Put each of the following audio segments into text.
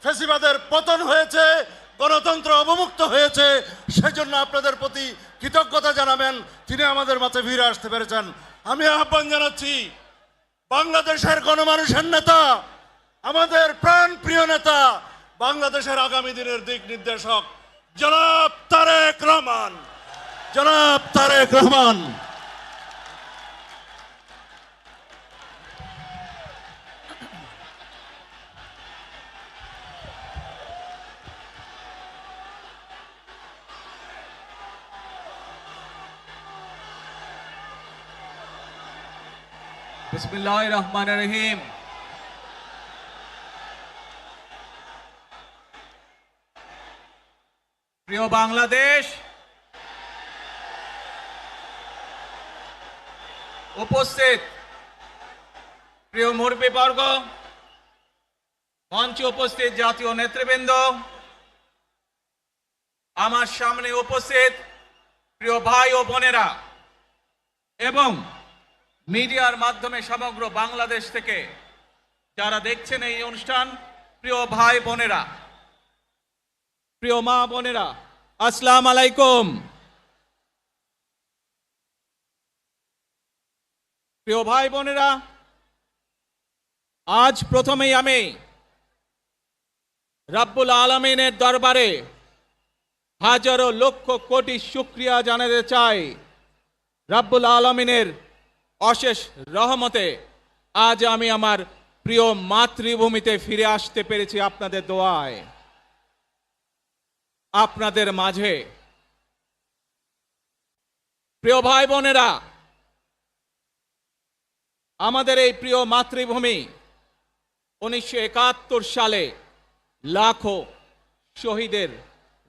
ফ্যাসিবাদের পতন হয়েছে, গণতন্ত্র অবমুক্ত হয়েছে। সেজন্য আপনাদের প্রতি কৃতজ্ঞতা জানাবেন, তিনি আমাদের মাঝে ফিরে আসতে পেরেছেন। আমি আহ্বান জানাচ্ছি বাংলাদেশের গণমানুষের নেতা, আমাদের প্রাণপ্রিয় নেতা, বাংলাদেশের আগামী দিনের দিক নির্দেশক জনাব তারেক রহমান, জনাব তারেক রহমান। বিসমিল্লাহির রহমানির রহিম। প্রিয় বাংলাদেশ, উপস্থিত প্রিয় মুরব্বীবর্গ, মঞ্চে উপস্থিত জাতীয় নেতৃবৃন্দ, আমার সামনে উপস্থিত প্রিয় ভাই ও বোনেরা এবং মিডিয়ার মাধ্যমে সমগ্র বাংলাদেশ থেকে যারা দেখছেন এই অনুষ্ঠান, প্রিয় ভাই বোনেরা, প্রিয় মা বোনেরা, আসসালামু আলাইকুম। প্রিয় ভাই বোনেরা, আজ প্রথমেই আমি রব্বুল আলামিনের দরবারে হাজারো লক্ষ কোটি শুকরিয়া জানাতে চাই। রব্বুল আলামিনের অশেষ রহমতে আজ আমি আমার প্রিয় মাতৃভূমিতে ফিরে আসতে পেরেছি আপনাদের দোয়ায়, আপনাদের মাঝে। প্রিয় ভাই বোনেরা, আমাদের এই প্রিয় মাতৃভূমি 1971 সালে লাখো শহীদের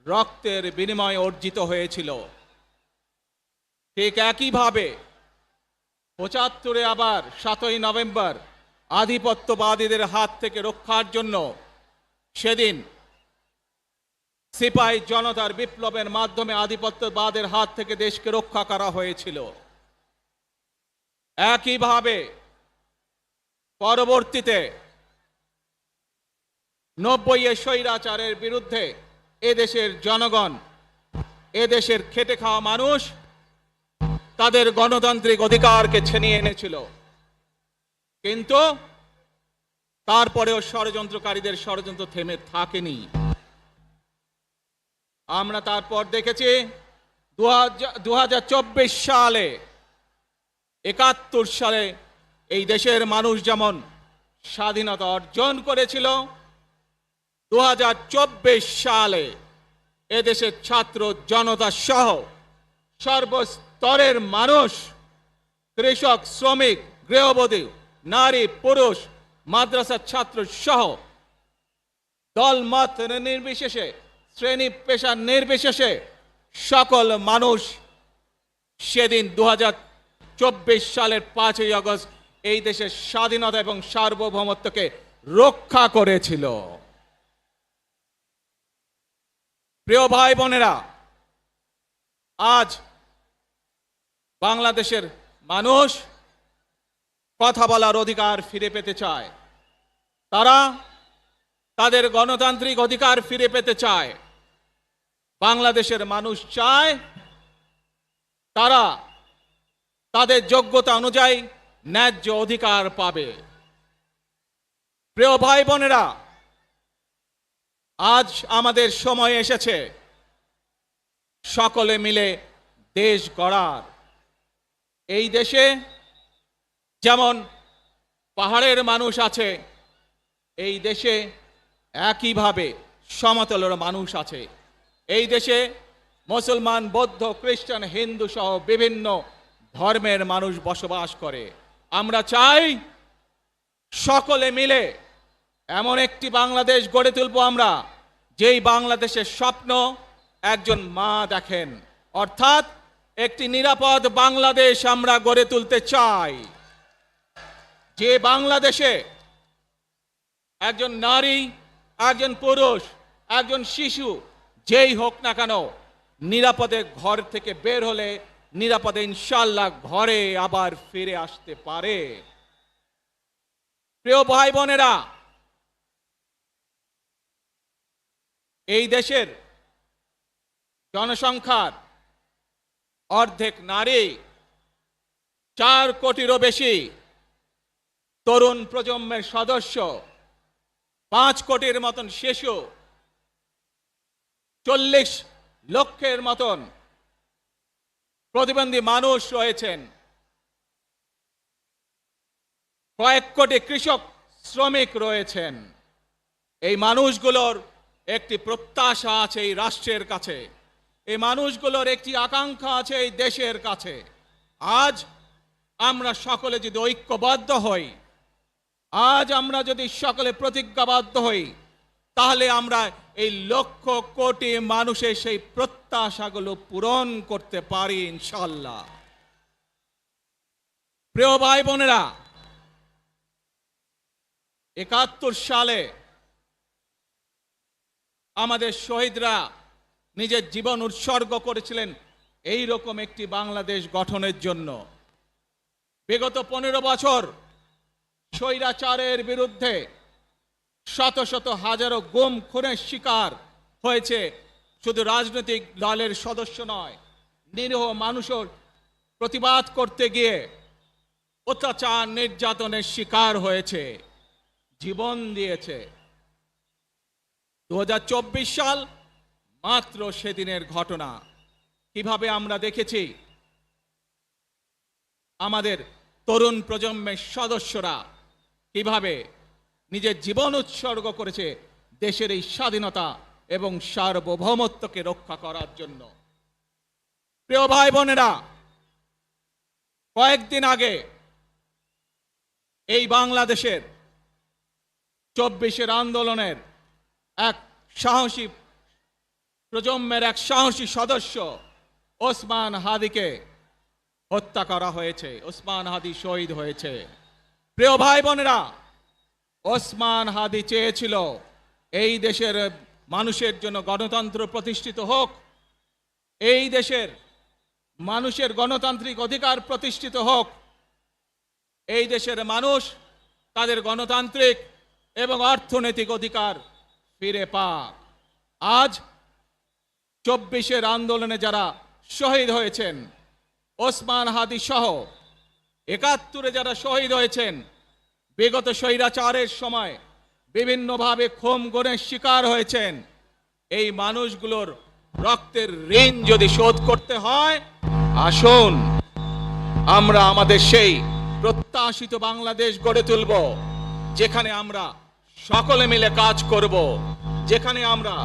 রক্তের বিনিময়ে অর্জিত হয়েছিল। ঠিক একইভাবে 75-এ আবার 7ই নভেম্বর আধিপত্যবাদীদের হাত থেকে রক্ষার জন্য সেদিন সিপাহী জনতার বিপ্লবের মাধ্যমে আধিপত্যবাদের হাত থেকে দেশকে রক্ষা করা হয়েছিল। একইভাবে পরবর্তীতে 90-এ স্বৈরাচারের বিরুদ্ধে এদেশের জনগণ, এদেশের খেটে খাওয়া মানুষ তাদের গণতান্ত্রিক অধিকারকে ছিনিয়ে এনেছিল। কিন্তু তারপরেও ষড়যন্ত্রকারীদের ষড়যন্ত্র থেমে থাকেনি। আমরা তারপর দেখেছি 2024 সালে, 71 সালে এই দেশের মানুষ যেমন স্বাধীনতা অর্জন করেছিল, 2024 সালে এদেশের ছাত্র জনতা সহ সর্বস্তরের মানুষ, কৃষক, শ্রমিক, গৃহবধূ, নারী, পুরুষ, মাদ্রাসার ছাত্র সহ দলমত নির্বিশেষে, শ্রেণী পেশা নির্বিশেষে সকল মানুষ সেদিন 2024 সালের 5ই আগস্ট এই দেশের স্বাধীনতা এবং সার্বভৌমত্বকে রক্ষা করেছিল। প্রিয় ভাই বোনেরা, আজ বাংলাদেশের মানুষ কথা বলার অধিকার ফিরে পেতে চায়, তারা তাদের গণতান্ত্রিক অধিকার ফিরে পেতে চায়। বাংলাদেশের মানুষ চায় তারা তাদের যোগ্যতা অনুযায়ী ন্যায্য অধিকার পাবে। প্রিয় ভাই বোনেরা, আজ আমাদের সময় এসেছে সকলে মিলে দেশ গড়ার। এই দেশে যেমন পাহাড়ের মানুষ আছে, এই দেশে একইভাবে সমতলের মানুষ আছে। এই দেশে মুসলমান, বৌদ্ধ, খ্রিস্টান, হিন্দু সহ বিভিন্ন ধর্মের মানুষ বসবাস করে। আমরা চাই সকলে মিলে এমন একটি বাংলাদেশ গড়ে তুলব আমরা, যেই বাংলাদেশের স্বপ্ন একজন মা দেখেন, অর্থাৎ একটি নিরাপদ বাংলাদেশ আমরা গড়ে তুলতে চাই। যে বাংলাদেশে একজন নারী, একজন পুরুষ, একজন শিশু যেই হোক না কেন নিরাপদে ঘর থেকে বের হলে নিরাপদে ইনশাআল্লাহ ঘরে আবার ফিরে আসতে পারে। প্রিয় ভাই বোনেরা, এই দেশের জনসংখ্যার অর্ধেক নারী, 4 কোটিরও বেশি তরুণ প্রজন্মের সদস্য, 5 কোটির মতন শিশু, 40 লক্ষের মতন প্রতিবন্ধী মানুষ রয়েছেন, কয়েক কোটি কৃষক শ্রমিক রয়েছেন। এই মানুষগুলোর একটি প্রত্যাশা আছে এই রাষ্ট্রের কাছে, এই মানুষগুলোর একটি আকাঙ্ক্ষা আছে এই দেশের কাছে। আজ আমরা সকলে যদি ঐক্যবদ্ধ হই, আজ আমরা যদি সকলে প্রতিজ্ঞাবদ্ধ হই, তাহলে আমরা এই লক্ষ কোটি মানুষের সেই প্রত্যাশাগুলো পূরণ করতে পারি ইনশাআল্লাহ। প্রিয় ভাই বোনেরা, 71 সালে আমাদের শহীদরা নিজের জীবন উৎসর্গ করেছিলেন এই রকম একটি বাংলাদেশ গঠনের জন্য। বিগত 15 বছর স্বৈরাচারের বিরুদ্ধে শত শত হাজারো গুম খুনের শিকার হয়েছে শুধু রাজনৈতিক দলের সদস্য নয়, নিরীহ মানুষের প্রতিবাদ করতে গিয়ে অত্যাচার নির্যাতনের শিকার হয়েছে, জীবন দিয়েছে। 2024 সাল মাত্র সেদিনের ঘটনা। কিভাবে আমরা দেখেছি আমাদের তরুণ প্রজন্মের সদস্যরা কিভাবে নিজের জীবন উৎসর্গ করেছে দেশের এই স্বাধীনতা এবং সার্বভৌমত্বকে রক্ষা করার জন্য। প্রিয় ভাই বোনেরা, কয়েকদিন আগে এই বাংলাদেশের 24 আন্দোলনের এক সাহসী প্রজন্মের এক সাহসী সদস্য ওসমান হাদিকে হত্যা করা হয়েছে, ওসমান হাদি শহীদ হয়েছে। প্রিয় ভাই বোনেরা, ওসমান হাদি চেয়েছিল এই দেশের মানুষের জন্য গণতন্ত্র প্রতিষ্ঠিত হোক, এই দেশের মানুষের গণতান্ত্রিক অধিকার প্রতিষ্ঠিত হোক, এই দেশের মানুষ তাদের গণতান্ত্রিক এবং অর্থনৈতিক অধিকার ফিরে পাক। আজ 24 আন্দোলনে যারা শহীদ হয়েছেন, ওসমান হাদি সহ 71 যারা শহীদ হয়েছেন, বিগত স্বৈরাচারের সময় বিভিন্নভাবে খুন গুমের শিকার হয়েছেন, এই মানুষগুলোর রক্তের ঋণ যদি শোধ করতে হয়, আসুন আমরা আমাদের সেই প্রত্যাশিত বাংলাদেশ গড়ে তুলব, যেখানে আমরা সকলে মিলে কাজ করব, যেখানে আমরা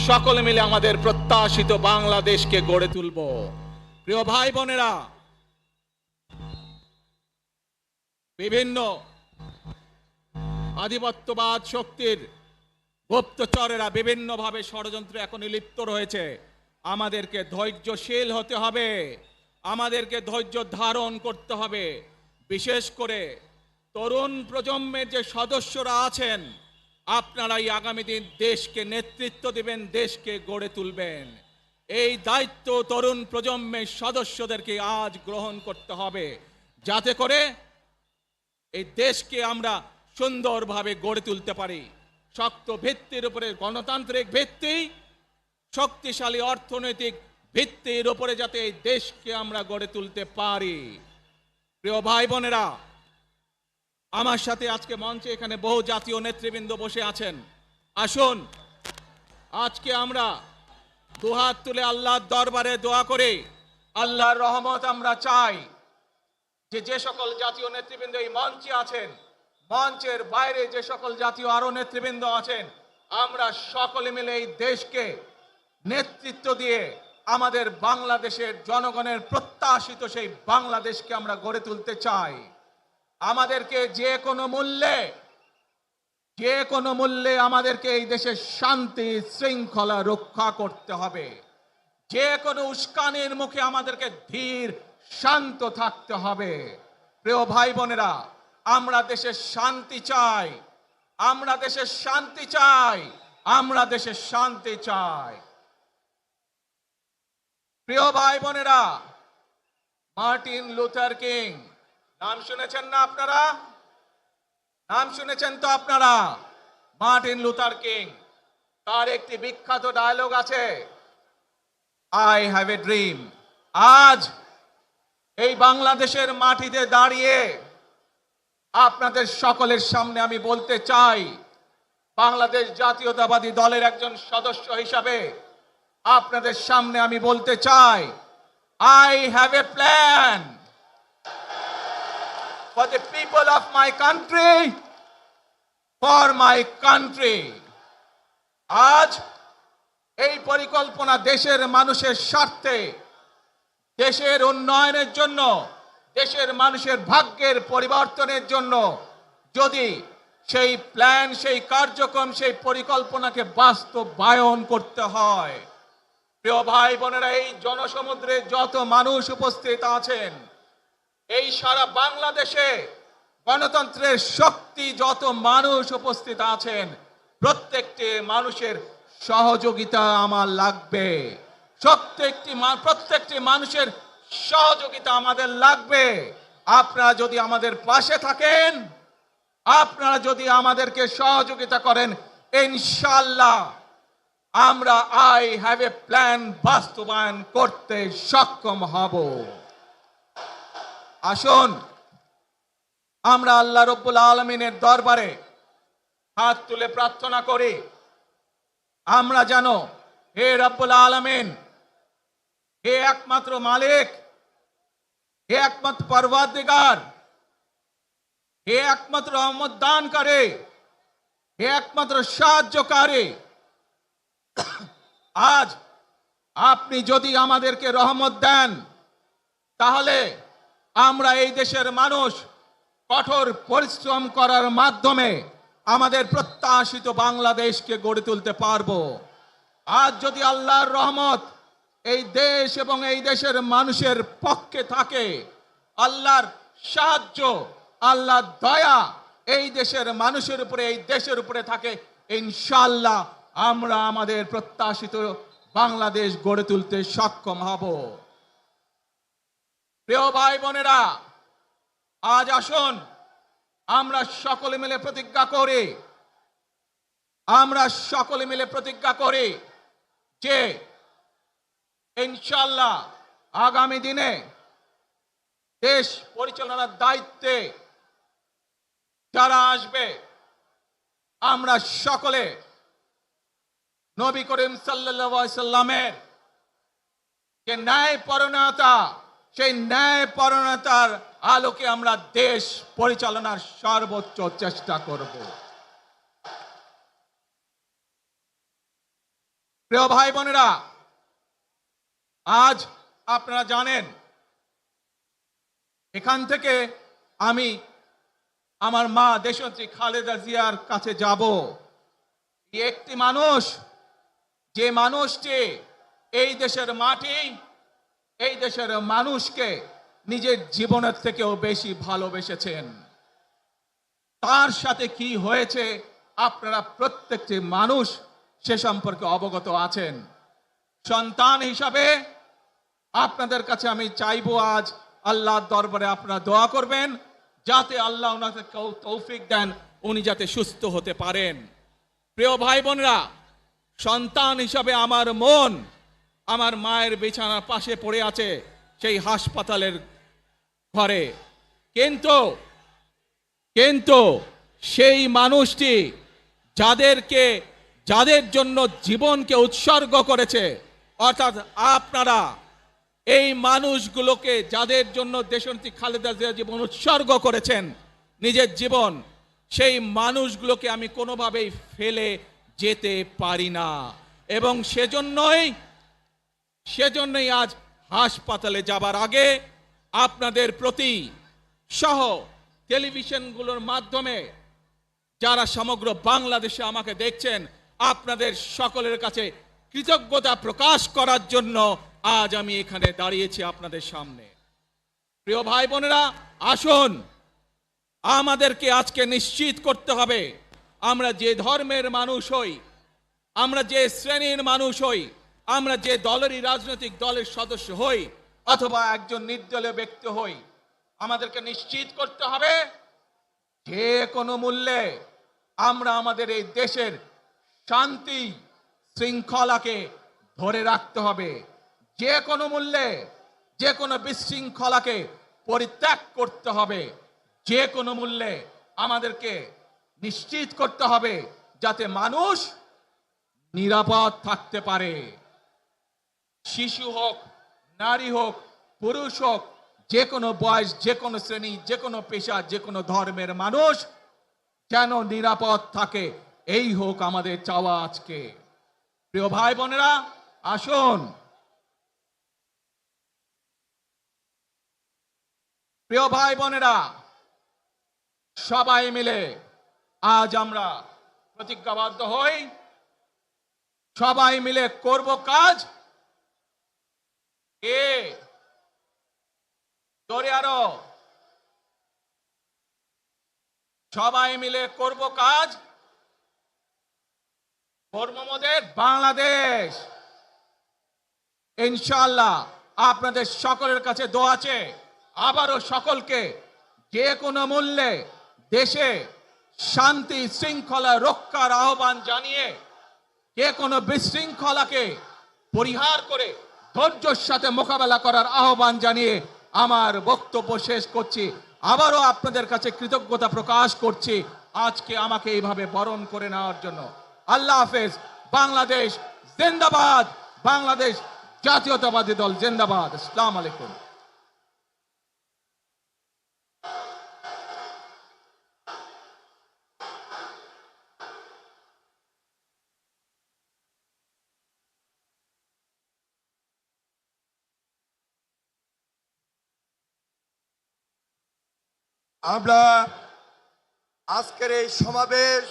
সকলে মিলে আমাদের প্রত্যাশিত বাংলাদেশকে গড়ে তুলব। প্রিয় ভাই বোনেরা, বিভিন্ন আধিপত্যবাদ শক্তির গুপ্তচরেরা বিভিন্নভাবে ষড়যন্ত্রে এখন লিপ্ত রয়েছে। আমাদেরকে ধৈর্যশীল হতে হবে, আমাদেরকে ধৈর্য ধারণ করতে হবে। বিশেষ করে তরুণ প্রজন্মের যে সদস্যরা আছেন, আপনারাই আগামী দিন দেশকে নেতৃত্ব দিবেন, দেশকে গড়ে তুলবেন। এই দায়িত্ব তরুণ প্রজন্মের সদস্যদেরকে আজ গ্রহণ করতে হবে, যাতে করে এই দেশকে আমরা সুন্দরভাবে গড়ে তুলতে পারি। শক্ত ভিত্তির উপরে, গণতান্ত্রিক ভিত্তি, শক্তিশালী অর্থনৈতিক ভিত্তির উপরে যাতে এই দেশকে আমরা গড়ে তুলতে পারি। প্রিয় ভাই বোনেরা, আমার সাথে আজকে মঞ্চে এখানে বহু জাতীয় নেতৃবৃন্দ বসে আছেন। আসুন আজকে আমরা দুহাত তুলে আল্লাহর দরবারে দোয়া করে আল্লাহর রহমত আমরা চাই। যে সকল জাতীয় নেতৃবৃন্দ এই মঞ্চে আছেন, মঞ্চের বাইরে যে সকল জাতীয় আরো নেতৃবৃন্দ আছেন, আমরা সকলে মিলে এই দেশকে নেতৃত্ব দিয়ে আমাদের বাংলাদেশের জনগণের প্রত্যাশিত সেই বাংলাদেশকে আমরা গড়ে তুলতে চাই। আমাদেরকে যে কোনো মূল্যে আমাদেরকে এই দেশের শান্তি শৃঙ্খলা রক্ষা করতে হবে। যে কোনো উস্কানির মুখে আমাদেরকে ধীর শান্ত থাকতে হবে। প্রিয় ভাই বোনেরা, আমরা দেশের শান্তি চাই, আমরা দেশের শান্তি চাই, আমরা দেশের শান্তি চাই। প্রিয় ভাই বোনেরা, মার্টিন লুথার কিং নাম শুনেছেন না আপনারা? নাম শুনেছেন তো আপনারা? মার্টিন লুথার কিং তার একটি বিখ্যাত ডায়লগ আছে, আই হ্যাভ এ ড্রিম। আজ এই বাংলাদেশের মাটিতে দাঁড়িয়ে আপনাদের সকলের সামনে আমি বলতে চাই, বাংলাদেশ জাতীয়তাবাদী দলের একজন সদস্য হিসাবে আপনাদের সামনে আমি বলতে চাই, I have a plan for the people of my country, for my country. আজ এই পরিকল্পনা দেশের মানুষের স্বার্থে, দেশের উন্নয়নের জন্য, দেশের মানুষের ভাগ্যের পরিবর্তনের জন্য যদি সেই প্ল্যান, সেই কার্যক্রম, সেই পরিকল্পনাকে বাস্তবায়ন করতে হয়, প্রিয় ভাই বোনেরা, এই জনসমুদ্রে যত মানুষ উপস্থিত আছেন, এই সারা বাংলাদেশে গণতন্ত্রের শক্তি যত মানুষ উপস্থিত আছেন, প্রত্যেকটি মানুষের সহযোগিতা আমার লাগবে। প্রত্যেকটি মানুষের সহযোগিতা আমাদের লাগবে। আপনারা যদি আমাদের পাশে থাকেন, আপনারা যদি আমাদেরকে সহযোগিতা করেন, ইনশাআল্লাহ আমরা আই হ্যাভ এ প্ল্যান বাস্তবায়ন করতে সক্ষম হব। আসুন আমরা আল্লাহ রব্বুল আলামিনের দরবারে হাত তুলে প্রার্থনা করি, আমরা জানো হে রব্বুল আলামিন, হে একমাত্র মালিক, হে একমাত্র পরওয়ারদিগার, হে একমাত্র রহমত দানকারী, হে একমাত্র সাহায্যকারী, আজ আপনি যদি আমাদেরকে রহমত দেন, তাহলে আমরা এই দেশের মানুষ কঠোর পরিশ্রম করার মাধ্যমে আমাদের প্রত্যাশিত বাংলাদেশকে গড়ে তুলতে পারবো। আজ যদি আল্লাহর রহমত এই দেশ এবং এই দেশের মানুষের পক্ষে থাকে, আল্লাহর সাহায্য, আল্লাহর দয়া এই দেশের মানুষের উপরে, এই দেশের উপরে থাকে, ইনশাআল্লাহ আমরা আমাদের প্রত্যাশিত বাংলাদেশ গড়ে তুলতে সক্ষম হব। প্রিয় ভাই বোনেরা, আজ আসুন আমরা সকলে মিলে প্রতিজ্ঞা করি, আমরা সকলে মিলে প্রতিজ্ঞা করি যে ইনশাআল্লাহ আগামী দিনে দেশ পরিচালনার দায়িত্বে যারা আসবে, আমরা সকলে নবী করিম সাল্লাল্লাহু আলাইহি সাল্লামের যে ন্যায়পরায়ণতা, সেই ন্যায়পরায়ণতার আলোকে আমরা দেশ পরিচালনার সর্বোচ্চ চেষ্টা করব। প্রিয় ভাই বোনেরা, আজ আপনারা জানেন এখান থেকে আমি আমার মা দেশনেত্রী খালেদা জিয়ার কাছে যাব। একটি মানুষ, যে মানুষটি এই দেশের মাটি, এই দেশের মানুষকে নিজের জীবনের থেকেও বেশি ভালোবেসেছেন, তার সাথে কি হয়েছে আপনারা প্রত্যেকটি মানুষ সে সম্পর্কে অবগত আছেন। সন্তান হিসাবে আপনাদের কাছে আমি চাইবো, আজ আল্লাহর দরবারে আপনারা দোয়া করবেন যাতে আল্লাহ ওনাকে তৌফিক দেন, উনি যাতে সুস্থ হতে পারেন। প্রিয় ভাই বোনেরা, সন্তান হিসাবে আমার মন আমার মায়ের বিছানার পাশে পড়ে আছে সেই হাসপাতালের ঘরে, কিন্তু সেই মানুষটি যাদের জন্য জীবনকে উৎসর্গ করেছে, অর্থাৎ আপনারা এই মানুষগুলোকে, যাদের জন্য দেশনেত্রী খালেদা জিয়া জীবন উৎসর্গ করেছেন, নিজের জীবন, সেই মানুষগুলোকে আমি কোনোভাবেই ফেলে যেতে পারি না। এবং সেজন্যই আজ হাসপাতালে যাবার আগে আপনাদের প্রতি সহ টেলিভিশনগুলোর মাধ্যমে যারা সমগ্র বাংলাদেশে আমাকে দেখছেন, আপনাদের সকলের কাছে কৃতজ্ঞতা প্রকাশ করার জন্য আজ আমি এখানে দাঁড়িয়েছি আপনাদের সামনে। প্রিয় ভাই বোনেরা, আসুন আমাদেরকে আজকে নিশ্চিত করতে হবে, আমরা যে ধর্মের মানুষ হই, আমরা যে শ্রেণীর মানুষ হই, আমরা যে দলেরই রাজনৈতিক দলের সদস্য হই অথবা একজন নির্দলীয় ব্যক্তি হই, আমাদেরকে নিশ্চিত করতে হবে যে কোনো মূল্যে আমরা আমাদের এই দেশের শান্তি, শৃঙ্খলাকে ধরে রাখতে হবে। যে কোনো মূল্যে যে কোনো বিশৃঙ্খলাকে পরিত্যাগ করতে হবে। যে কোনো মূল্যে আমাদেরকে নিশ্চিত করতে হবে যাতে মানুষ নিরাপদ থাকতে পারে। শিশু হোক, নারী হোক, পুরুষ হোক, যে কোনো বয়স, যে কোনো শ্রেণী, যে কোনো পেশা, যে কোনো ধর্মের মানুষ যেন নিরাপদ থাকে, এই হোক আমাদের চাওয়া আজকে। প্রিয় ভাই বোনেরা, আসুন প্রিয় ভাই বোনেরা, সবাই মিলে আজ আমরা প্রতিজ্ঞাবদ্ধ হই, সবাই মিলে করব কাজ। জোরে আরো, সবাই মিলে করব কাজ, করব মোদের বাংলাদেশ। ইনশাআল্লাহ আপনাদের সকলের কাছে দোয়া আছে। আবারও সকলকে যে কোনো মূল্যে দেশে শান্তি শৃঙ্খলা রক্ষার আহ্বান জানিয়ে যে কোনো বিশৃঙ্খলাকে পরিহার করে ধৈর্যের সাথে মোকাবেলা করার আহ্বান জানিয়ে আমার বক্তব্য শেষ করছি। আবারও আপনাদের কাছে কৃতজ্ঞতা প্রকাশ করছি আজকে আমাকে এইভাবে বরণ করে নেওয়ার জন্য। আল্লাহ হাফেজ। বাংলাদেশ জিন্দাবাদ, বাংলাদেশ জাতীয়তাবাদী দল জিন্দাবাদ। আসসালামু আলাইকুম। আমরা আজকের এই সমাবেশ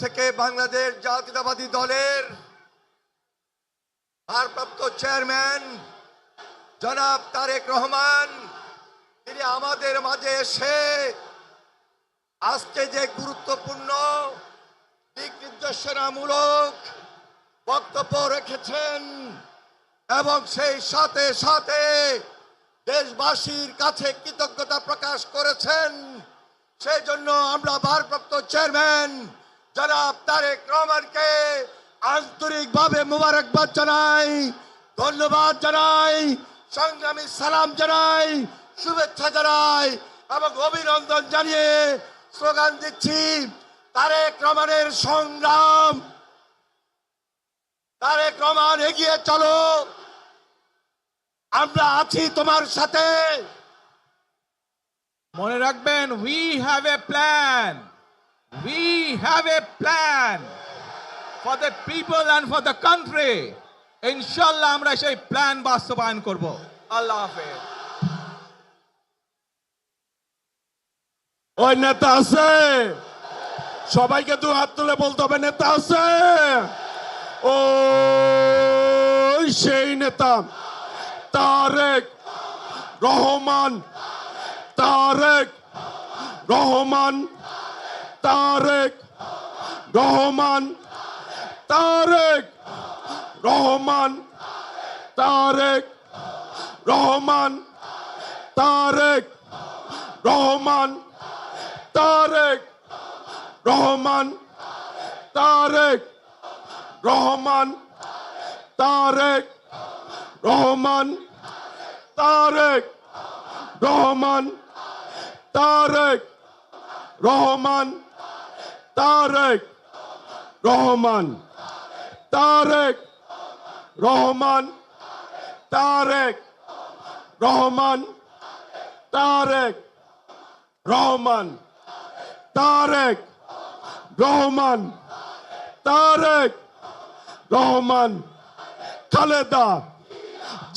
থেকে বাংলাদেশ জাতীয়তাবাদী দলের ভারপ্রাপ্ত চেয়ারম্যান জনাব তারেক রহমান, তিনি আমাদের মাঝে এসে আজকে যে গুরুত্বপূর্ণ দিক নির্দেশনামূলক বক্তব্য রেখেছেন এবং সেই সাথে সাথে দেশবাসীর কাছে কৃতজ্ঞতা প্রকাশ করেছেন, সেই জন্য আমরা ভারপ্রাপ্ত চেয়ারম্যান জনাব তারেক রহমানকে আন্তরিকভাবে মোবারকবাদ জানাই, ধন্যবাদ জানাই, সংগ্রামী সালাম জানাই, শুভেচ্ছা জানাই এবং অভিনন্দন জানিয়ে স্লোগান দিচ্ছি, তারেক রহমানের সংগ্রাম, তারেক রহমান এগিয়ে চলো, আমরা আছি তোমার সাথে। মনে রাখবেন, we have a plan, we have a plan for the people and for the country. ইনশাল্লাহ আমরা সেই প্ল্যান বাস্তবায়ন করব। আল্লাহ হাফেজ। ওই নেতা আছে, সবাইকে দু হাত তুলে বলতে হবে নেতা আছে। ও সেই নেতা তারেক রহমান, তারেক রহমান, তারেক রহমান, তারেক রহমান, তারেক রহমান, তারেক রহমান, তারেক রহমান, তারেক রহমান, তারেক রহমান, তারেক রহমান, তারেক রহমান, তারেক রহমান, তারেক রহমান, তারেক রহমান, তারেক রহমান, তারেক রহমান, তারেক রহমান, খালেদা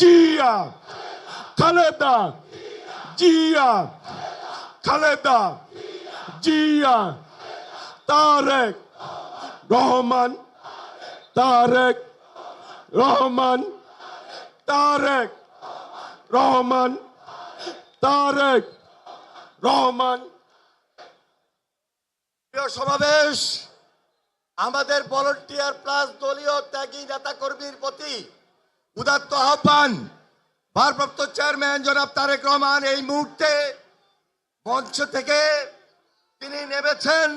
জিয়া, খালেদা জিয়া, খালেদা জিয়া, তারেক রহমান, তারেক রহমান, তারেক রহমান, তারেক রহমান। প্রিয় সমাবেশ, আমাদের ভলান্টিয়ার প্লাস দলীয় ত্যাগী নেতা কর্মীর প্রতি উদাত্ত আহ্বান, ভারপ্রাপ্ত চেয়ারম্যান জনাব তারেক রহমান এই মুহূর্তে মঞ্চ থেকে তিনি নেমেছেন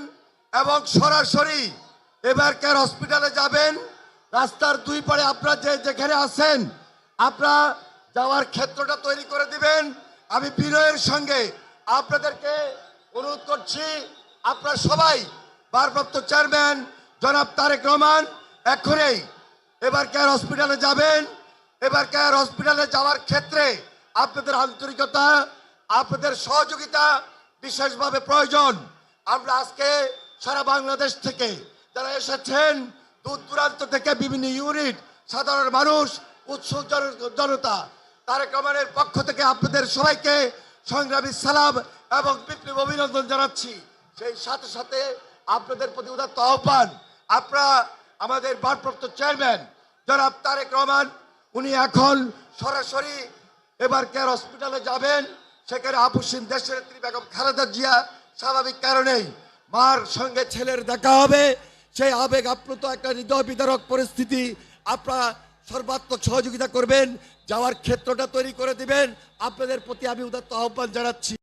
এবং সরাসরি এবার কেয়ার হসপিটালে যাবেন, রাস্তার দুই পারে আপনারা যেখানে আছেন আপনারা যাওয়ার ক্ষেত্রটা তৈরি করে দিবেন। আমি বিনয়ের সঙ্গে আপনাদেরকে অনুরোধ করছি, আপনারা সবাই ভারপ্রাপ্ত চেয়ারম্যান জনাব তারেক রহমান এখনই এবার কেয়ার হসপিটালে যাবেন। এবার কেয়ার হসপিটালে যাওয়ার ক্ষেত্রে আপনাদের আন্তরিকতা, আপনাদের সহযোগিতা বিশেষভাবে প্রয়োজন। আমরা আজকে সারা বাংলাদেশ থেকে যারা এসেছেন, দূর দূরান্ত থেকে বিভিন্ন ইউনিট, সাধারণ মানুষ, উৎসুক জনতা, তারেক রহমানের পক্ষ থেকে আপনাদের সবাইকে সংগ্রামী সালাম এবং বিপ্লব অভিনন্দন জানাচ্ছি। সেই সাথে সাথে আপনাদের প্রতি উদাত্ত আহ্বান, আপনারা আমাদের ভারপ্রাপ্ত চেয়ারম্যান জনাব তারেক রহমান উনি এখন সরাসরি এবার কেয়ার হসপিটালে যাবেন। সেখানে আপুসীন দেশের নেত্রী বেগম খালেদা জিয়া স্বাভাবিক কারণেই মার সঙ্গে ছেলের দেখা হবে। সেই আবেগ আপ্লুত একটা হৃদয় বিদারক পরিস্থিতি, আপনারা সর্বাত্মক সহযোগিতা করবেন, যাওয়ার ক্ষেত্রটা তৈরি করে দিবেন। আপনাদের প্রতি আমি উদাত্ত আহ্বান জানাচ্ছি।